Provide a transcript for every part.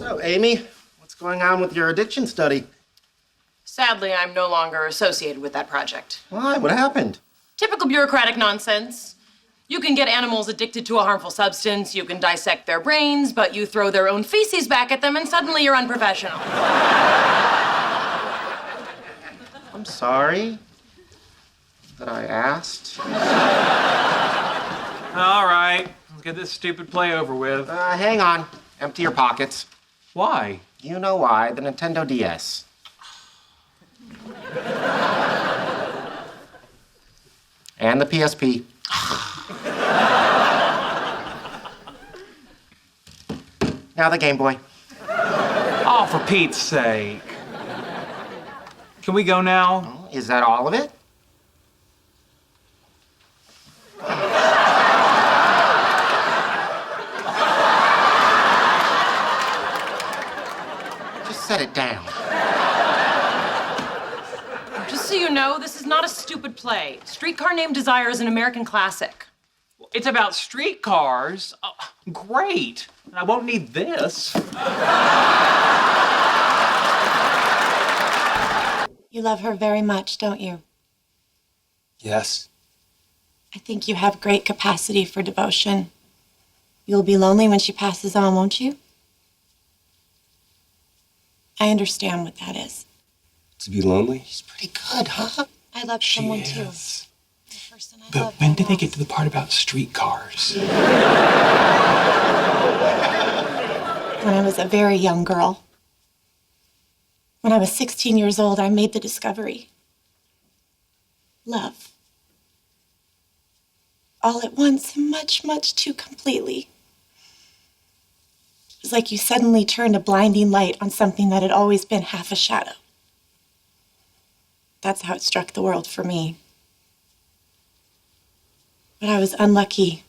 So, Amy, what's going on with your addiction study? Sadly, I'm no longer associated with that project. Why? What happened? Typical bureaucratic nonsense. You can get animals addicted to a harmful substance, you can dissect their brains, but you throw their own feces back at them and suddenly you're unprofessional. I'm sorry that I asked. All right, let's get this stupid play over with. Hang on. Empty your pockets. Why? You know why. The Nintendo DS. And the PSP. Now the Game Boy. Oh, for Pete's sake. Can we go now? Is that all of it? Just set it down. Just so you know, this is not a stupid play. Streetcar Named Desire is an American classic. It's about streetcars. Oh, great. I won't need this. You love her very much, don't you? Yes. I think you have great capacity for devotion. You'll be lonely when she passes on, won't you? I understand what that is. To be lonely? She's pretty good, huh? I love She someone is. too. The person I But love when the did they get most. to the part about streetcars? When I was a very young girl. When I was 16 years old, I made the discovery. Love. All at once, and much, much too completely. It was like you suddenly turned a blinding light on something that had always been half a shadow. That's how it struck the world for me. But I was unlucky.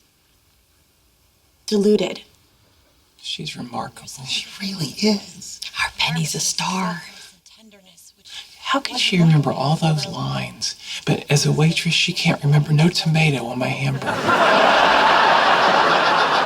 Deluded. She's remarkable. She really is. Our Penny's a star. Tenderness, which How can she remember all those lines? But as a waitress, she can't remember no tomato on my hamburger.